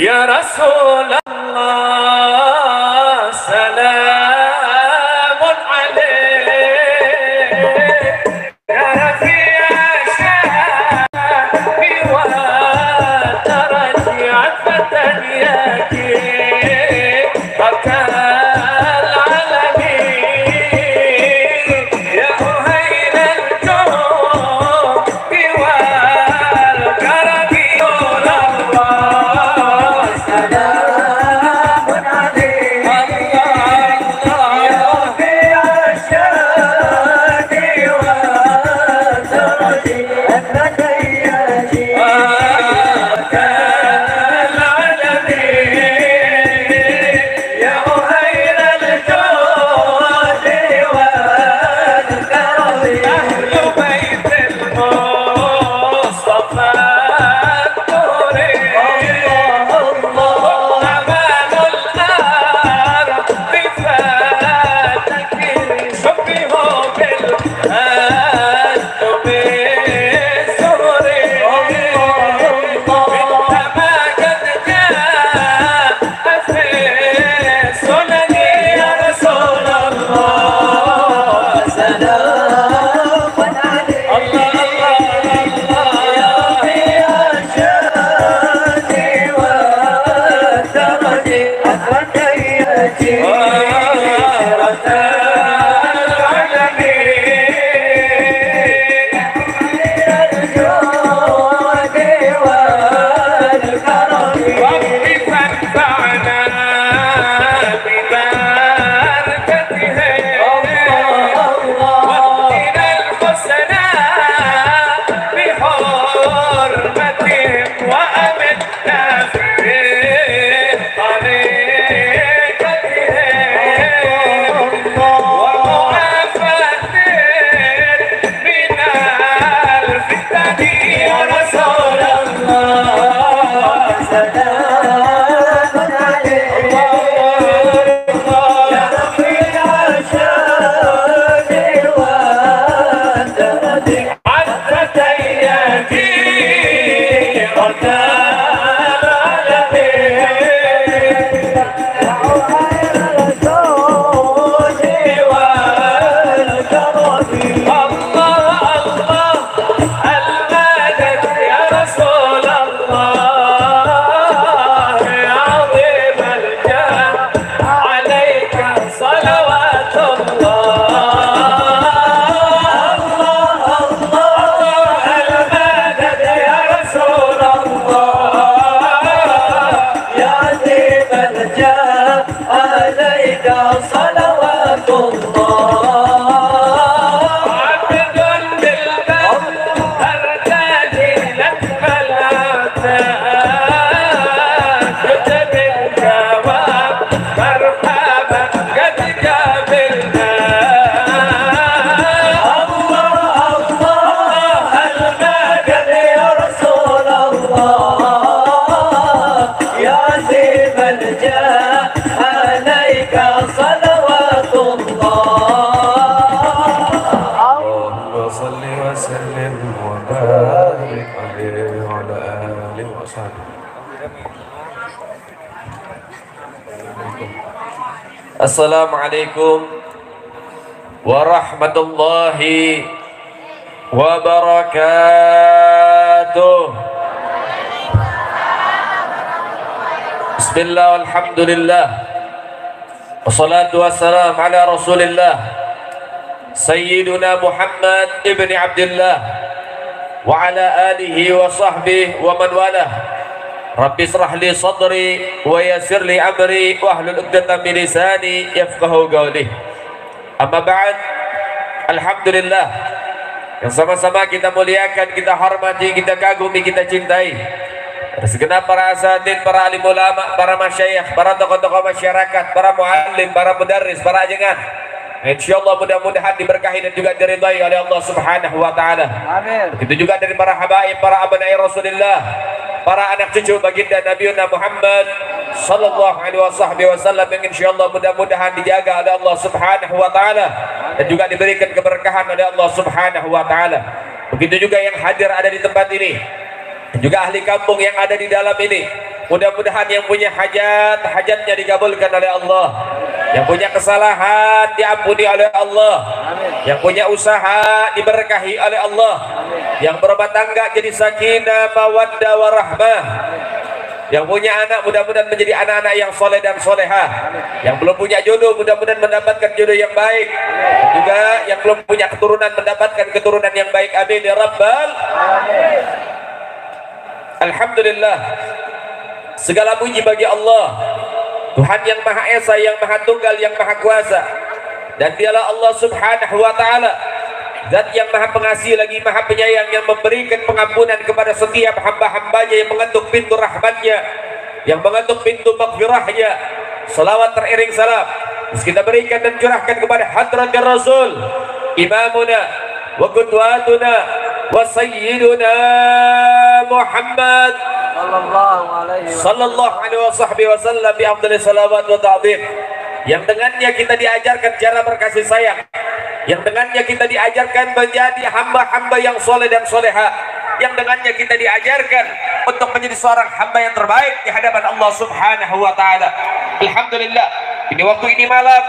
يا رسول الله سلام عليك يا رفيع الشافي وترجي عفة يديك وكان Assalamualaikum warahmatullahi wabarakatuh. Bismillah walhamdulillah wassalatu wassalam ala rasulillah Sayyiduna Muhammad ibn Abdullah wa ala alihi wa sahbihi wa man walah. Rabbi israh li sadri wa yassir li amri wa hlul 'uqdatam min lisani yafqahu qawli. Amma ba'd. Alhamdulillah, yang sama-sama kita muliakan, kita hormati, kita kagumi, kita cintai segenap para asatidz, para alim ulama, para masyayikh, para tokoh-tokoh masyarakat, para muallim, para mudarris, para ajengan. Insyaallah mudah-mudahan diberkahi dan juga diridhai oleh Allah Subhanahu wa taala. Amin. Begitu juga dari para habaib, para abnai Rasulullah, para anak cucu baginda Nabi Muhammad sallallahu alaihi wasallam yang insyaallah mudah-mudahan dijaga oleh Allah Subhanahu wa taala dan juga diberikan keberkahan oleh Allah Subhanahu wa taala. Begitu juga yang hadir ada di tempat ini. juga ahli kampung yang ada di dalam ini. Mudah-mudahan yang punya hajat, hajatnya dikabulkan oleh Allah. Yang punya kesalahan diampuni oleh Allah. Yang punya usaha diberkahi oleh Allah. Yang berumah tangga jadi sakinah, mawaddah, warahmah. Yang punya anak mudah-mudahan menjadi anak-anak yang soleh dan solehah. Yang belum punya jodoh mudah-mudahan mendapatkan jodoh yang baik. Juga yang belum punya keturunan mendapatkan keturunan yang baik. Amin ya rabbal alamin. Alhamdulillah, segala puji bagi Allah, Tuhan yang Maha Esa, yang Maha Tunggal, yang Maha Kuasa. Dan dialah Allah Subhanahu wa ta'ala, Zat yang Maha Pengasih lagi Maha Penyayang, yang memberikan pengampunan kepada setiap hamba-hambanya yang mengetuk pintu rahmatnya, yang mengetuk pintu maghfirahnya. Salawat teriring salam kita berikan dan curahkan kepada hadrat Rasul, imamuna wa qudwatuna wa sayyiduna Muhammad sallallahu alaihi wasallam bi afdhalis salawat wa ta'zim, yang dengannya kita diajarkan cara berkasih sayang, yang dengannya kita diajarkan menjadi hamba-hamba yang soleh dan soleha, yang dengannya kita diajarkan untuk menjadi seorang hamba yang terbaik di hadapan Allah Subhanahu wa ta'ala. Alhamdulillah, ini waktu ini malam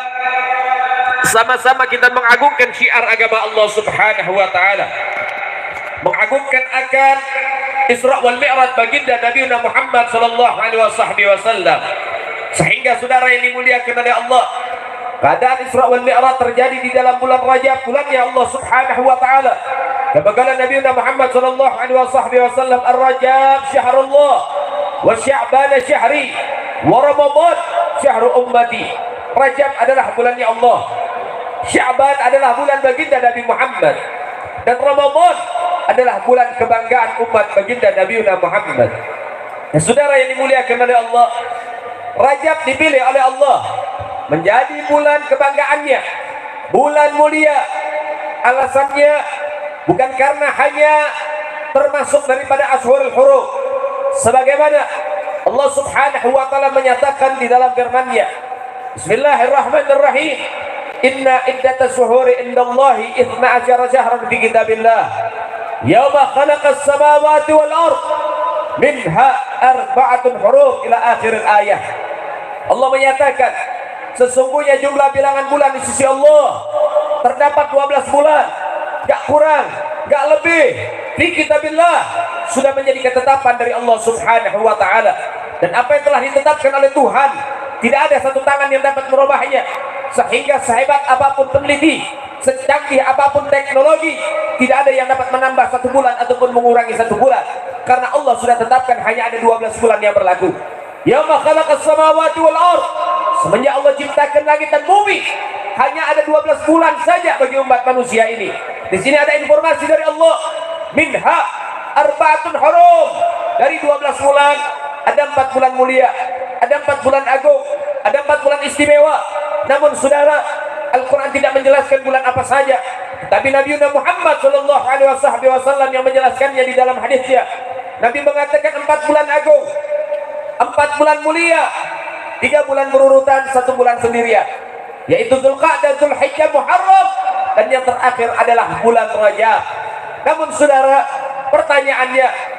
sama-sama kita mengagungkan syiar agama Allah Subhanahu wa ta'ala, mengagungkan akan Isra wal Mi'raj baginda Nabi Muhammad sallallahu alaihi wasallam. Sehingga saudara yang dimuliakan oleh Allah, keadaan Isra wal Mi'raj terjadi di dalam bulan Rajab, bulannya Allah Subhanahu wa taala. Kebagaimana Nabi Muhammad sallallahu alaihi wasallam, Ar-Rajab syahrullah wa Sya'ban syahri wa Ramadan syahru ummati. Rajab adalah bulannya Allah, Sya'ban adalah bulan baginda Nabi Muhammad, dan Ramadan adalah bulan kebanggaan umat baginda Nabi Muhammad. Ya, saudara yang dimuliakan oleh Allah, Rajab dipilih oleh Allah menjadi bulan kebanggaannya, bulan mulia. Alasannya bukan karena hanya termasuk daripada Ashhurul Hurum, sebagaimana Allah Subhanahu wa taala menyatakan di dalam firman-Nya, Bismillahirrahmanirrahim, Inna iddatas syuhuri indallahi 12 syahran fi kitabillah yauma khalaqas samawati wal ard minha arba'atun hurum ila akhir ayah. Allah menyatakan sesungguhnya jumlah bilangan bulan di sisi Allah terdapat 12 bulan, gak kurang, gak lebih. Fi kitabillah, sudah menjadi ketetapan dari Allah Subhanahu wa taala. Dan apa yang telah ditetapkan oleh Tuhan, tidak ada satu tangan yang dapat merubahnya. Sehingga sehebat apapun peneliti, secanggih apapun teknologi, tidak ada yang dapat menambah satu bulan ataupun mengurangi satu bulan, karena Allah sudah tetapkan hanya ada 12 bulan yang berlaku. Yauma khalaqas samawati wal ard, semenjak Allah ciptakan langit dan bumi, hanya ada 12 bulan saja bagi umat manusia ini. Di sini ada informasi dari Allah, minha arba'atun hurum, dari 12 bulan ada 4 bulan mulia, ada 4 bulan agung, ada 4 bulan istimewa. Namun saudara, Al-Quran tidak menjelaskan bulan apa saja, tapi Nabi Muhammad sallallahu alaihi wasallam yang menjelaskannya di dalam hadisnya. Nabi mengatakan 4 bulan agung, 4 bulan mulia, 3 bulan berurutan, 1 bulan sendirian, yaitu Dzulqa'dah, Dzulhijjah, Muharram, dan yang terakhir adalah bulan Rajab. Namun saudara, pertanyaannya,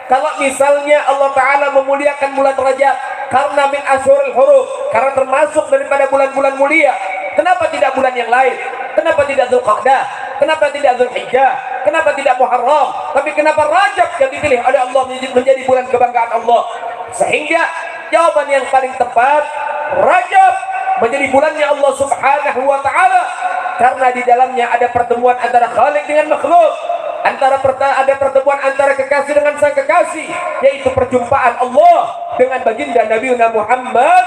kalau misalnya Allah Ta'ala memuliakan bulan Rajab karena min Ashhurul Hurum, karena termasuk daripada bulan-bulan mulia, kenapa tidak bulan yang lain? Kenapa tidak Dzulqa'dah? Kenapa tidak Dzulhijjah? Kenapa tidak Muharram? Tapi kenapa Rajab yang dipilih oleh Allah menjadi bulan kebanggaan Allah? Sehingga jawaban yang paling tepat, Rajab menjadi bulannya Allah Subhanahu wa taala karena di dalamnya ada pertemuan antara Khalik dengan makhluk, ada pertemuan antara kekasih dengan sang kekasih, yaitu perjumpaan Allah dengan baginda Nabi Muhammad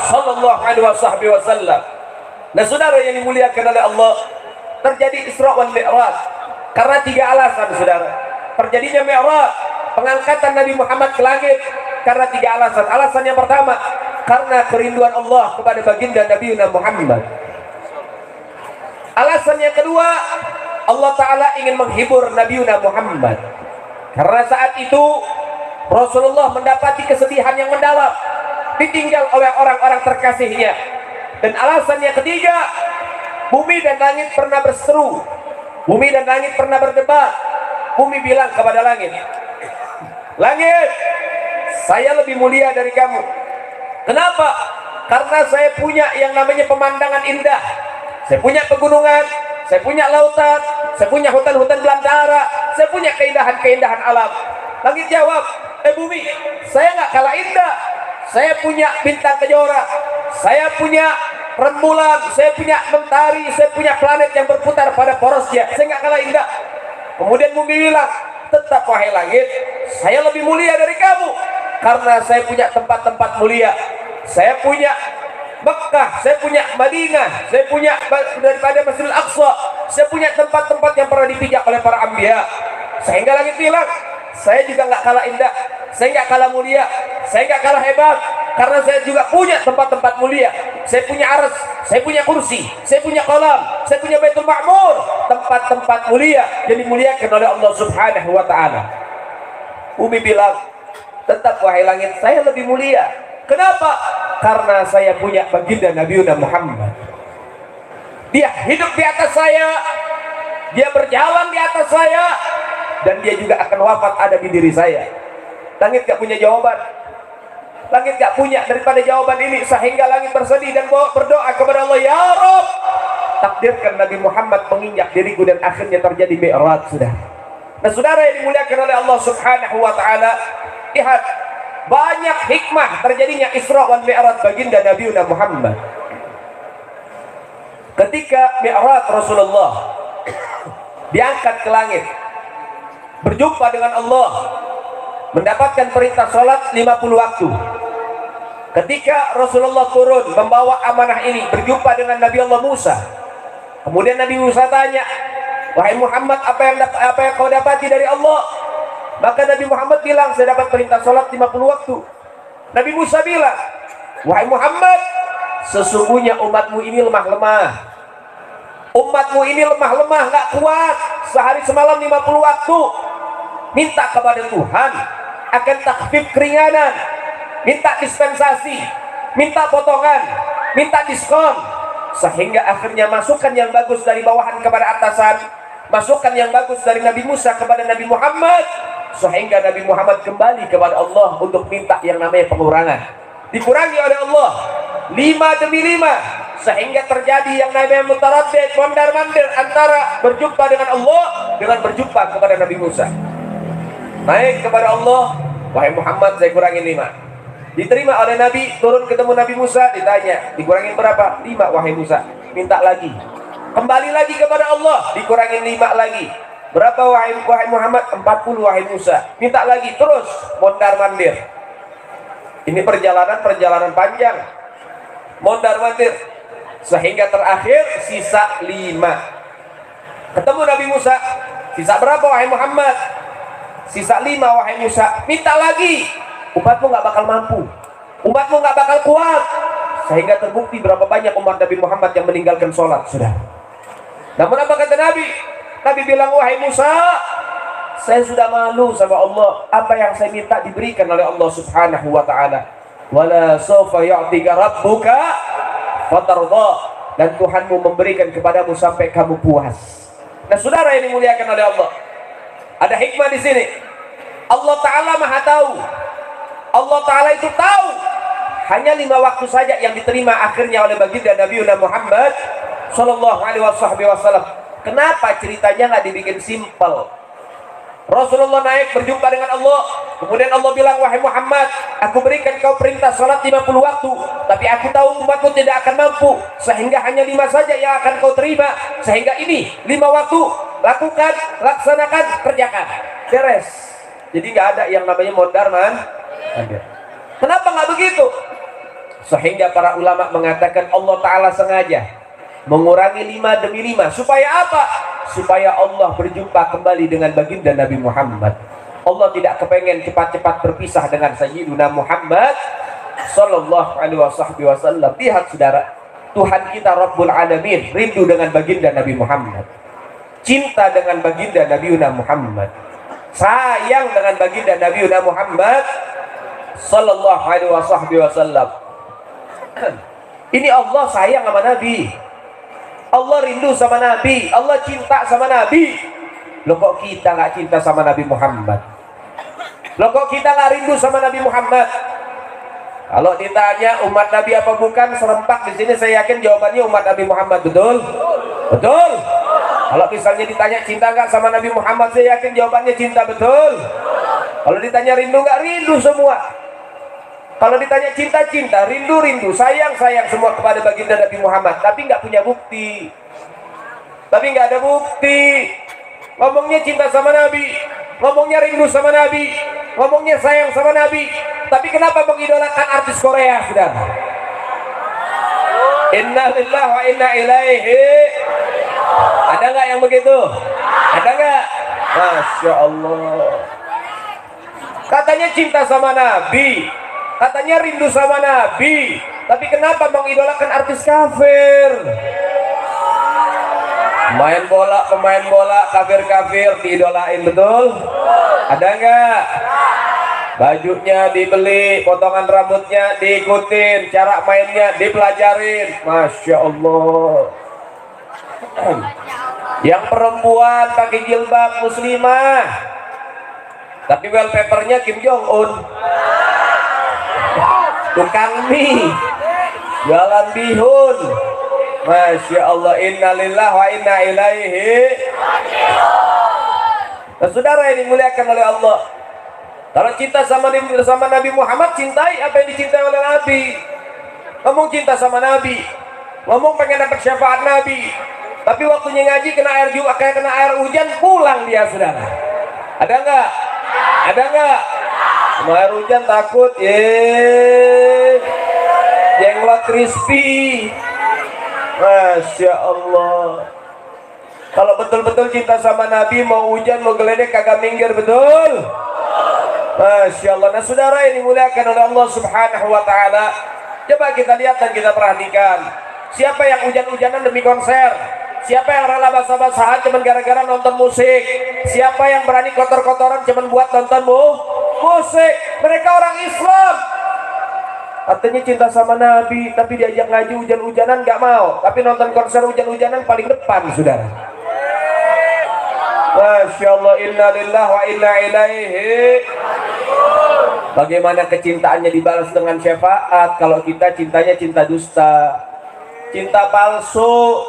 sallallahu alaihi wasallam. Nah saudara yang dimuliakan oleh Allah, terjadi Isra wal Mi'raj karena 3 alasan saudara. Terjadinya Mi'raj, pengangkatan Nabi Muhammad ke langit, karena 3 alasan. Alasan yang pertama, karena kerinduan Allah kepada baginda Nabi Muhammad. Alasan yang kedua, Allah Ta'ala ingin menghibur Nabi Muhammad, karena saat itu Rasulullah mendapati kesedihan yang mendalam, ditinggal oleh orang-orang terkasihnya. Dan alasan yang ketiga, bumi dan langit pernah berseru, bumi dan langit pernah berdebat. Bumi bilang kepada langit, langit, saya lebih mulia dari kamu. Kenapa? Karena saya punya yang namanya pemandangan indah. Saya punya pegunungan, saya punya lautan, saya punya hutan-hutan belantara, saya punya keindahan-keindahan alam. Langit jawab, bumi, saya nggak kalah indah. Saya punya bintang kejora, saya punya rembulan, saya punya mentari, saya punya planet yang berputar pada porosnya. Saya nggak kalah indah. Kemudian bumi bilang, tetap wahai langit, saya lebih mulia dari kamu karena saya punya tempat-tempat mulia. Saya punya Mekah, saya punya Madinah, saya punya daripada Masjidil Aqsa, saya punya tempat-tempat yang pernah dipijak oleh para anbiya. Sehingga langit bilang, saya juga nggak kalah indah, saya nggak kalah mulia, saya nggak kalah hebat, karena saya juga punya tempat-tempat mulia. Saya punya arsy, saya punya kursi, saya punya kolam, saya punya Baitul Ma'mur, tempat-tempat mulia yang dimuliakan oleh Allah Subhanahu wa Ta'ala. Bumi bilang, tetap wahai langit, saya lebih mulia. Kenapa? Karena saya punya baginda Nabi Muhammad. Dia hidup di atas saya, dia berjalan di atas saya, dan dia juga akan wafat ada di diri saya. Langit gak punya jawaban. Langit gak punya daripada jawaban ini, sehingga langit bersedih dan berdoa kepada Allah, ya Rabb, takdirkan Nabi Muhammad menginjak diriku, dan akhirnya terjadi Mi'raj, sudah. Nah, saudara yang dimuliakan oleh Allah Subhanahu wa Ta'ala, lihat banyak hikmah terjadinya Isra wal Mi'raj baginda Nabi Muhammad. Ketika Mi'raj Rasulullah diangkat ke langit, berjumpa dengan Allah, mendapatkan perintah sholat 50 waktu. Ketika Rasulullah turun membawa amanah ini, berjumpa dengan Nabi Allah Musa. Kemudian Nabi Musa tanya, wahai Muhammad, apa yang kau dapati dari Allah? Maka Nabi Muhammad bilang, saya dapat perintah sholat 50 waktu. Nabi Musa bilang, wahai Muhammad, sesungguhnya umatmu ini lemah-lemah. Umatmu ini lemah-lemah, gak kuat. Sehari semalam 50 waktu. Minta kepada Tuhan akan takhfif keringanan, minta dispensasi, minta potongan, minta diskon, sehingga akhirnya masukan yang bagus dari bawahan kepada atasan, masukan yang bagus dari Nabi Musa kepada Nabi Muhammad, sehingga Nabi Muhammad kembali kepada Allah untuk minta yang namanya pengurangan. Dikurangi oleh Allah 5 demi 5, sehingga terjadi yang namanya mutaraddid, mondar-mandir antara berjumpa dengan Allah dengan berjumpa kepada Nabi Musa. Naik kepada Allah, wahai Muhammad, saya kurangin 5. Diterima oleh Nabi, turun ketemu Nabi Musa, ditanya, dikurangin berapa? 5 wahai Musa. Minta lagi. Kembali lagi kepada Allah, dikurangin 5 lagi. Berapa wahai Muhammad? 40 wahai Musa. Minta lagi, terus mondar-mandir. Ini perjalanan panjang, mondar-mandir, sehingga terakhir sisa 5. Ketemu Nabi Musa, sisa berapa wahai Muhammad? Sisa 5 wahai Musa. Minta lagi. Umatmu gak bakal mampu, umatmu gak bakal kuat. Sehingga terbukti berapa banyak umat Nabi Muhammad yang meninggalkan sholat, sudah. Namun apa kata Nabi? Nabi bilang, wahai Musa, saya sudah malu sama Allah. Apa yang saya minta diberikan oleh Allah Subhanahu wa Ta'ala. Wala sawfa ya'tika rabbuka fatardha, dan Tuhanmu memberikan kepadamu sampai kamu puas. Nah, saudara yang dimuliakan oleh Allah, ada hikmah di sini. Allah Ta'ala maha tahu. Allah Ta'ala itu tahu hanya 5 waktu saja yang diterima akhirnya oleh baginda Nabi Muhammad Sallallahu Alaihi Wasallam. Kenapa ceritanya nggak dibikin simpel? Rasulullah naik berjumpa dengan Allah, kemudian Allah bilang, wahai Muhammad, aku berikan kau perintah salat 50 waktu, tapi aku tahu umatmu tidak akan mampu, sehingga hanya 5 saja yang akan kau terima. Sehingga ini 5 waktu, lakukan, laksanakan, kerjakan, beres. Jadi nggak ada yang namanya mondar-mandir. Kenapa nggak begitu? Sehingga para ulama mengatakan Allah Ta'ala sengaja mengurangi 5 demi 5. Supaya apa? Supaya Allah berjumpa kembali dengan baginda Nabi Muhammad. Allah tidak kepengen cepat-cepat berpisah dengan Sayyiduna Muhammad Sallallahu Alaihi Wasallam. Lihat saudara, Tuhan kita Rabbul Alamin rindu dengan baginda Nabi Muhammad, cinta dengan baginda Nabi Muhammad, sayang dengan baginda Nabi Muhammad Sallallahu Alaihi Wasallam. Ini Allah sayang sama Nabi, Allah rindu sama Nabi, Allah cinta sama Nabi. Loh, kok kita nggak cinta sama Nabi Muhammad? Loh kok kita nggak rindu sama Nabi Muhammad? Kalau ditanya umat Nabi apa bukan, serempak di sini saya yakin jawabannya umat Nabi Muhammad. Betul? Betul? Kalau misalnya ditanya cinta nggak sama Nabi Muhammad, saya yakin jawabannya cinta. Betul? Kalau ditanya rindu nggak, rindu semua. Kalau ditanya cinta, cinta, rindu, rindu, sayang, sayang semua kepada baginda Nabi Muhammad. Tapi nggak punya bukti. Tapi nggak ada bukti. Ngomongnya cinta sama Nabi, ngomongnya rindu sama Nabi, ngomongnya sayang sama Nabi. Tapi kenapa mengidolakan artis Korea, saudara? Inna lillahi wa inna ilaihi. Ada nggak yang begitu? Ada nggak? Masya Allah. Katanya cinta sama Nabi, katanya rindu sama Nabi, tapi kenapa mengidolakan artis kafir? Pemain bola kafir-kafir diidolain, betul? Ada nggak? Bajunya dibeli, potongan rambutnya diikutin, cara mainnya dipelajarin. Masya Allah. Yang perempuan pakai jilbab muslimah, tapi wallpapernya Kim Jong Un, tukang mie, jualan bihun. Masya Allah, innalillahi wa inna ilaihi. Nah, saudara yang dimuliakan oleh Allah, kalau cinta sama Nabi Muhammad, cintai apa yang dicintai oleh Nabi. Ngomong cinta sama Nabi, ngomong pengen dapat syafaat Nabi, tapi waktunya ngaji kena air juga, kayak kena air hujan, pulang dia, saudara. Ada nggak? Ada nggak? Sama air hujan takut, jenglot crispy. Masya Allah. Kalau betul-betul cinta sama Nabi, mau hujan mau geledek kagak minggir, betul? Masya Allah. Nah saudara yang dimuliakan oleh Allah Subhanahu wa ta'ala, coba kita lihat dan kita perhatikan, siapa yang hujan-hujanan demi konser? Siapa yang rela basah-basahan cuman gara-gara nonton musik? Siapa yang berani kotor-kotoran cuman buat nonton musik? Mereka orang Islam. Artinya cinta sama Nabi, tapi diajak ngaji hujan-hujanan gak mau, tapi nonton konser hujan-hujanan paling depan, saudara. Masya Allah, inna lillahi wa inna ilaihi. Bagaimana kecintaannya dibalas dengan syafaat kalau kita cintanya cinta dusta, cinta palsu.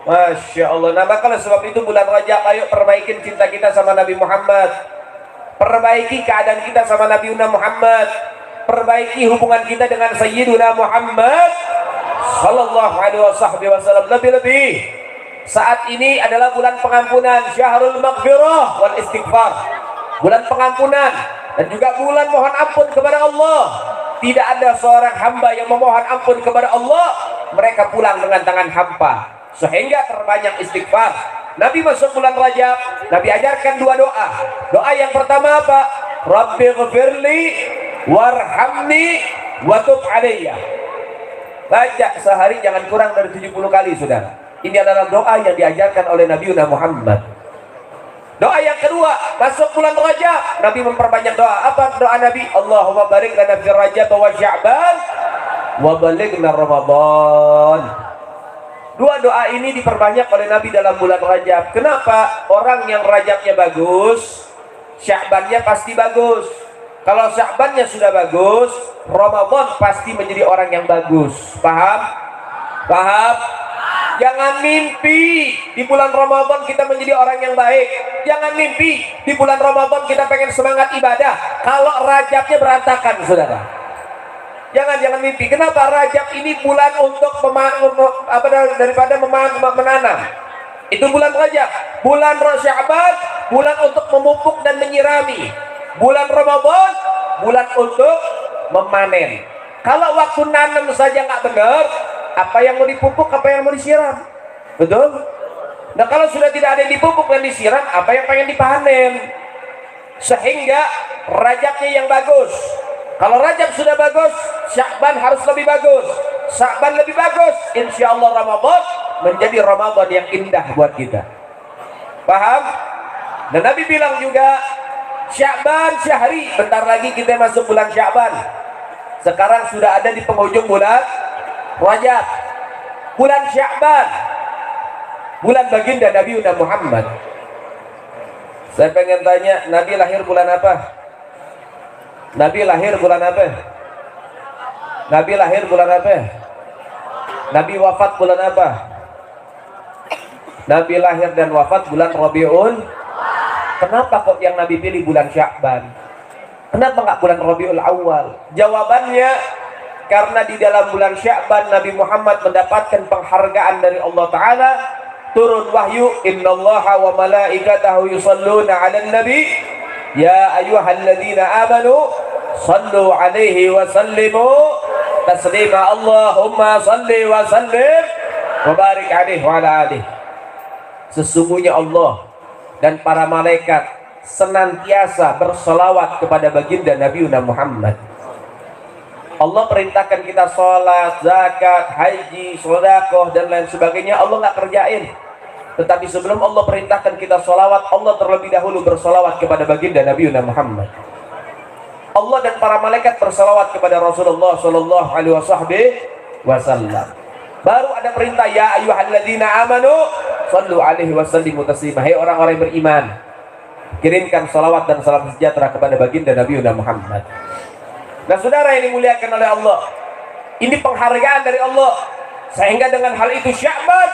Masya Allah. Nah maka sebab itu bulan Rajab, ayo perbaikin cinta kita sama Nabi Muhammad, perbaiki keadaan kita sama Nabi Muhammad, perbaiki hubungan kita dengan Sayyiduna Muhammad sallallahu alaihi wasallam. Lebih-lebih saat ini adalah bulan pengampunan, syahrul maghfirah wal istighfar, bulan pengampunan dan juga bulan mohon ampun kepada Allah. Tidak ada seorang hamba yang memohon ampun kepada Allah mereka pulang dengan tangan hampa, sehingga terbanyak istighfar. Nabi masuk bulan Rajab, Nabi ajarkan dua doa. Doa yang pertama apa? Rabbighfirli warhamni watub alayya. Baca sehari jangan kurang dari 70 kali, saudara. Ini adalah doa yang diajarkan oleh Nabi Muhammad. Doa yang kedua, masuk bulan Rajab, Nabi memperbanyak doa. Apa doa Nabi? Allahumma barik lana fi Rajab wa Sya'ban wa balighna Ramadan. Dua doa ini diperbanyak oleh Nabi dalam bulan Rajab. Kenapa? Orang yang Rajabnya bagus, Sya'bannya pasti bagus. Kalau Sya'bannya sudah bagus, Ramadan pasti menjadi orang yang bagus. Paham? Paham? Jangan mimpi di bulan Ramadan kita menjadi orang yang baik. Jangan mimpi di bulan Ramadan kita pengen semangat ibadah kalau Rajabnya berantakan, saudara. Jangan mimpi. Kenapa? Rajab ini bulan untuk daripada menanam. Itu bulan Rajab. Bulan Sya'ban, bulan untuk memupuk dan menyirami. Bulan Ramadan, bulan untuk memanen. Kalau waktu nanam saja nggak benar, apa yang mau dipupuk, apa yang mau disiram? Betul? Nah kalau sudah tidak ada yang dipupuk dan disiram, apa yang pengen dipanen? Sehingga Rajabnya yang bagus. Kalau Rajab sudah bagus, Sya'ban harus lebih bagus. Sya'ban lebih bagus, insya Allah Ramadan menjadi Ramadan yang indah buat kita. Paham? Dan Nabi bilang juga, Sya'ban syahri, bentar lagi kita masuk bulan Sya'ban. Sekarang sudah ada di penghujung bulan Rajab, bulan Sya'ban, bulan baginda Nabi Muhammad. Saya pengen tanya, Nabi lahir bulan apa? Nabi lahir bulan apa? Nabi lahir bulan apa? Nabi wafat bulan apa? Nabi lahir dan wafat bulan Rabiul. Kenapa kok yang Nabi pilih bulan Sya'ban? Kenapa nggak bulan Rabiul Awal? Jawabannya, karena di dalam bulan Sya'ban Nabi Muhammad mendapatkan penghargaan dari Allah Ta'ala. Turun wahyu, innallaha wa malaikatahu yusalluna 'alan nabi ya ayyuhalladzina amanu sallu 'alaihi wa sallimu taslima. Allahumma salli wa sallim wa barik 'alaihi wa ala alihi. Sesungguhnya Allah dan para malaikat senantiasa bersolawat kepada baginda Nabi Muhammad. Allah perintahkan kita sholat, zakat, haji, sedekah dan lain sebagainya. Allah nggak kerjain. Tetapi sebelum Allah perintahkan kita sholawat, Allah terlebih dahulu bersolawat kepada baginda Nabi Muhammad. Allah dan para malaikat bersolawat kepada Rasulullah Shallallahu Alaihi Wasallam. Baru ada perintah, ya ayyuhalladzina amanu sallu alaihi wasallimu taslima. Hai orang-orang yang beriman, kirimkan salawat dan salam sejahtera kepada baginda Nabi Muhammad. Nah saudara yang dimuliakan oleh Allah, ini penghargaan dari Allah, sehingga dengan hal itu Sya'ban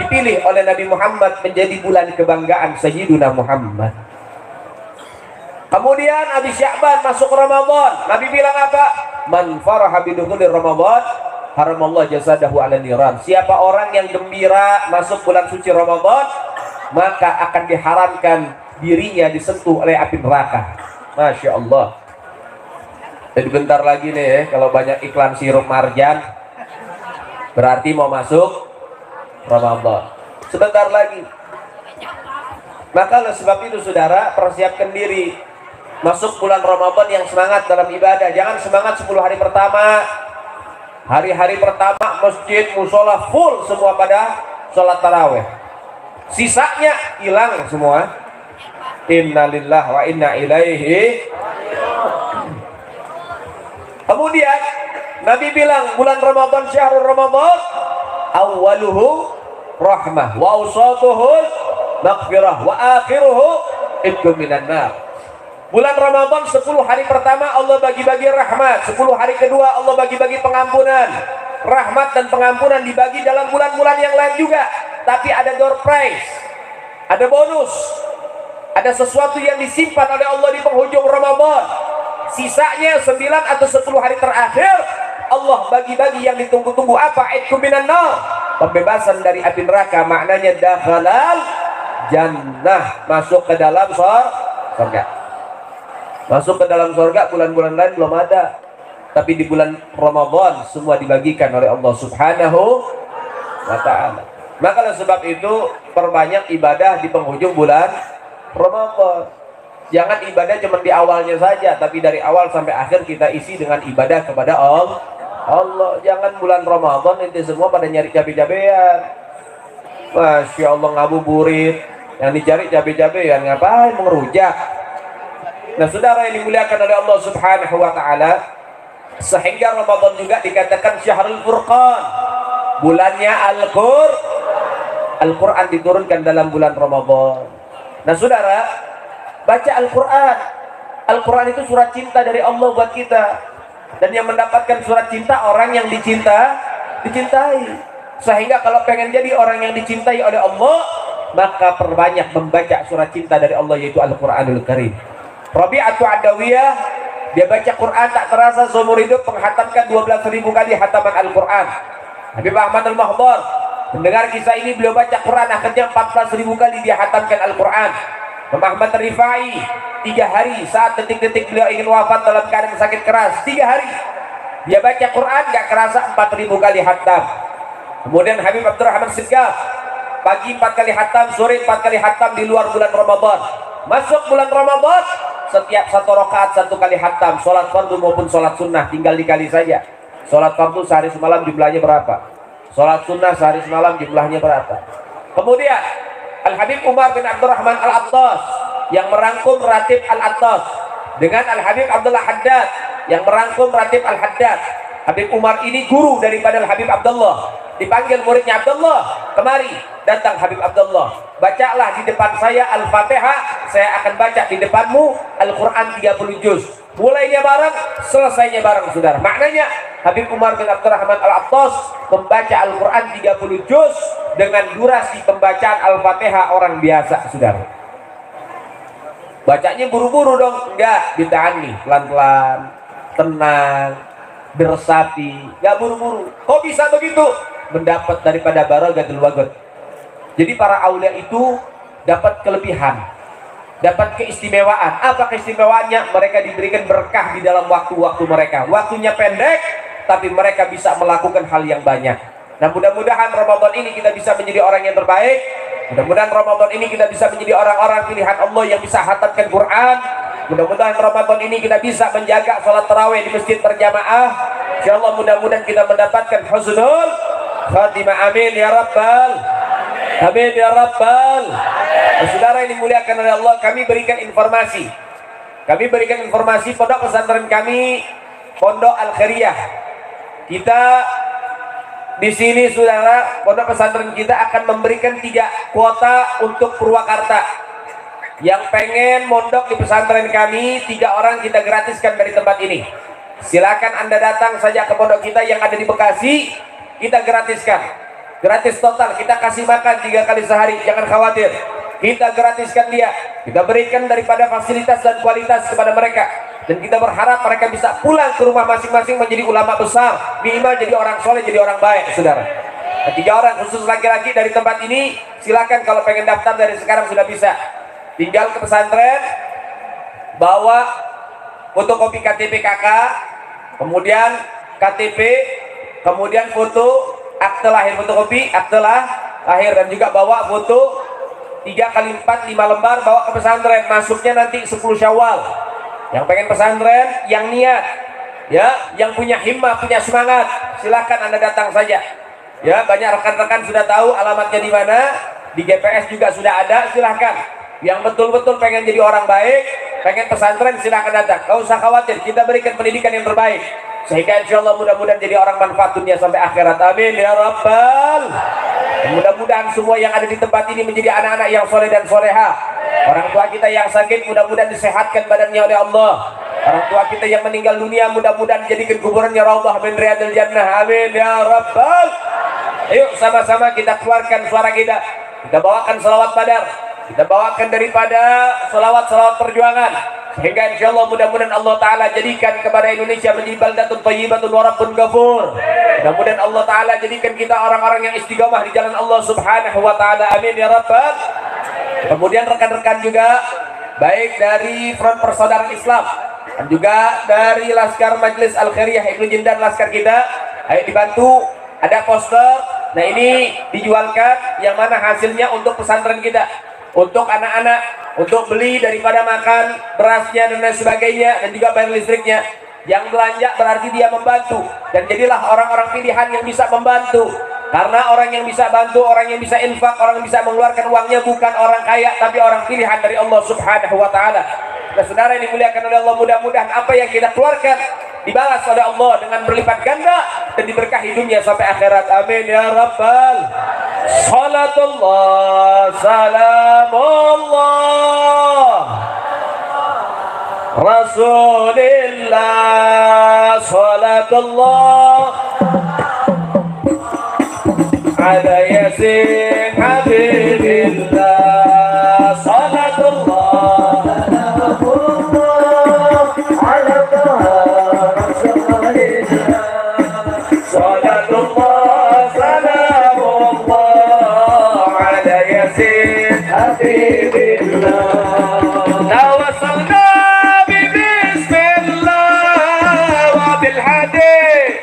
dipilih oleh Nabi Muhammad menjadi bulan kebanggaan Sayyiduna Muhammad. Kemudian habis Sya'ban masuk Ramadan, Nabi bilang apa? Man faraha bidukhuli Ramadan haramallahu jasadahu 'ala niran. Siapa orang yang gembira masuk bulan suci Ramadan, maka akan diharamkan dirinya disentuh oleh api neraka. Masya Allah. Jadi bentar lagi nih ya, kalau banyak iklan sirup marjan berarti mau masuk Ramadan. Sebentar lagi. Maka oleh sebab itu saudara, persiapkan diri masuk bulan Ramadan yang semangat dalam ibadah. Jangan semangat 10 hari pertama. Hari-hari pertama masjid, musola full semua pada sholat taraweh. Sisanya hilang semua. Innalillahi wa inna ilaihi. Kemudian Nabi bilang bulan Ramadan syahrul Ramadan awwaluhu rahmah wa awsatuhu maghfirah wa akhiruhu idkum minan nar. Bulan Ramadan 10 hari pertama Allah bagi-bagi rahmat, 10 hari kedua Allah bagi-bagi pengampunan. Rahmat dan pengampunan dibagi dalam bulan-bulan yang lain juga, tapi ada door prize, ada bonus, ada sesuatu yang disimpan oleh Allah di penghujung Ramadan. Sisanya 9 atau 10 hari terakhir Allah bagi-bagi yang ditunggu-tunggu. Apa? Idkum minan nar, pembebasan dari api neraka. Maknanya dakhalal jannah, masuk ke dalam surga. Masuk ke dalam surga. Bulan-bulan lain belum ada, tapi di bulan Ramadan semua dibagikan oleh Allah Subhanahu wa ta'ala. Maka oleh sebab itu perbanyak ibadah di penghujung bulan Ramadan. Jangan ibadah cuma di awalnya saja, tapi dari awal sampai akhir kita isi dengan ibadah kepada Allah. Jangan bulan Ramadan itu semua pada nyari cabai-cabean. Masya Allah, ngabuburit. Yang dicari cabai-cabean, ngapain mengerujak? Nah saudara yang dimuliakan oleh Allah Subhanahu wa ta'ala, sehingga Ramadan juga dikatakan Syahrul Furqan, bulannya Al-Quran diturunkan dalam bulan Ramadan. Nah saudara, baca Al-Quran. Al-Quran itu surat cinta dari Allah buat kita. Dan yang mendapatkan surat cinta orang yang dicintai. Sehingga kalau pengen jadi orang yang dicintai oleh Allah, maka perbanyak membaca surat cinta dari Allah, yaitu Al-Quranul Karim. Rabi'atu Adawiyah, dia baca Quran tak terasa seumur hidup, menghatamkan 12.000 kali hataman Al-Quran. Habib Ahmad Al-Mahdar mendengar kisah ini, beliau baca Quran akhirnya 14.000 kali dia hatamkan Al-Quran. Muhammad Rifai 3 hari saat detik-detik beliau ingin wafat dalam keadaan sakit keras, 3 hari dia baca Quran, gak kerasa 4.000 kali hatam. Kemudian Habib Abdurrahman Sigaf pagi 4 kali hatam, sore 4 kali hatam di luar bulan Ramadan. Masuk bulan Ramadan, setiap 1 rakaat 1 kali hatam, sholat fardu maupun sholat sunnah tinggal dikali saja. Sholat fardu sehari semalam jumlahnya berapa, sholat sunnah sehari semalam jumlahnya berapa. Kemudian Al-Habib Umar bin Abdurrahman Al-Attas yang merangkum Ratib Al-Attas dengan Al-Habib Abdullah Haddad yang merangkum Ratib Al-Haddad. Habib Umar ini guru daripada Al-Habib Abdullah. Dipanggil muridnya Abdullah, kemari. Datang Habib Abdullah, bacalah di depan saya Al-Fatihah, saya akan baca di depanmu Al-Quran 30 juz. mulainya bareng, selesainya bareng, saudara. Maknanya Habib Umar bin Abdurrahman Al-Attas membaca Al-Quran 30 juz dengan durasi pembacaan Al-Fatihah orang biasa, saudara. Bacanya buru-buru dong, enggak, ditahan nih, pelan-pelan, tenang, beresapi, enggak buru-buru. Kok bisa begitu? Mendapat daripada barakatul wagot. Jadi para aulia itu dapat kelebihan, dapat keistimewaan. Apa keistimewaannya? Mereka diberikan berkah di dalam waktu-waktu mereka. Waktunya pendek, tapi mereka bisa melakukan hal yang banyak. Nah, mudah-mudahan Ramadan ini kita bisa menjadi orang yang terbaik. Mudah-mudahan Ramadan ini kita bisa menjadi orang-orang pilihan Allah yang bisa khatamkan Quran. Mudah-mudahan Ramadan ini kita bisa menjaga sholat tarawih di masjid berjamaah. Insyaallah mudah-mudahan kita mendapatkan husnul khatimah. Amin ya rabbal. Amin ya rabbal. Saudara ini dimuliakan oleh Allah, kami berikan informasi. Kami berikan informasi pondok pesantren kami, Pondok Al-Khairiyah. Kita di sini, saudara, pondok pesantren kita akan memberikan 3 kuota untuk Purwakarta. Yang pengen mondok di pesantren kami, 3 orang kita gratiskan dari tempat ini. Silakan Anda datang saja ke pondok kita yang ada di Bekasi, kita gratiskan. Gratis total, kita kasih makan 3 kali sehari, jangan khawatir. Kita gratiskan dia, kita berikan daripada fasilitas dan kualitas kepada mereka. Dan kita berharap mereka bisa pulang ke rumah masing-masing menjadi ulama besar, minimal jadi orang soleh, jadi orang baik, saudara. 3 orang khusus laki-laki dari tempat ini, silakan kalau pengen daftar dari sekarang sudah bisa. Tinggal ke pesantren, bawa fotokopi KTP KK, kemudian KTP, kemudian foto akte lahir, fotokopi akte lahir, dan juga bawa foto 3 kali 4, 5 lembar, bawa ke pesantren. Masuknya nanti 10 Syawal. Yang pengen pesantren, yang niat, ya, yang punya himmah, punya semangat, silakan Anda datang saja. Ya, banyak rekan-rekan sudah tahu alamatnya di mana, di GPS juga sudah ada, silakan. Yang betul-betul pengen jadi orang baik, pengen pesantren, silakan datang. Gak usah khawatir, kita berikan pendidikan yang terbaik, sehingga insya Allah mudah-mudahan jadi orang manfaat dunia sampai akhirat. Amin ya rabbal. Mudah-mudahan semua yang ada di tempat ini menjadi anak-anak yang soleh dan soleha. Orang tua kita yang sakit mudah-mudahan disehatkan badannya oleh Allah. Orang tua kita yang meninggal dunia mudah-mudahan dijadikan kuburannya raudhah min riyadil jannah. Amin ya rabbal. Ayo sama-sama kita keluarkan suara kita. Kita bawakan salawat badar. Kita bawakan daripada salawat-salawat perjuangan, sehingga insyaallah mudah-mudahan Allah Ta'ala jadikan kepada Indonesia menjadi baldatun thayyibatun wa rabbun ghafur. Mudah-mudahan Allah Ta'ala jadikan kita orang-orang yang istiqamah di jalan Allah Subhanahu wa Ta'ala. Amin ya rabbal. Kemudian rekan-rekan juga baik dari Front Persaudaraan Islam dan juga dari Laskar Majelis Al-Khairiyah Ibnu Jindan Laskar kita, ayo dibantu, ada poster. Nah, ini dijualkan, yang mana hasilnya untuk pesantren kita, untuk anak-anak, untuk beli daripada makan berasnya dan lain sebagainya, dan juga bayar listriknya. Yang belanja berarti dia membantu, dan jadilah orang-orang pilihan yang bisa membantu. Karena orang yang bisa bantu, orang yang bisa infak, orang yang bisa mengeluarkan uangnya bukan orang kaya, tapi orang pilihan dari Allah Subhanahu wa Ta'ala. Nah, saudara yang dimuliakan oleh Allah, mudah-mudahan apa yang kita keluarkan dibalas oleh Allah dengan berlipat ganda dan diberkahi dunia sampai akhirat. Amin ya rabbal. Salatullah, salamullah, Rasulillah, salatullah ala yasin habibillah, salatullah ala rasulillah, salatullah salamullah ala yasin habibillah. Tawassalna bi bismillah wa bil hadith.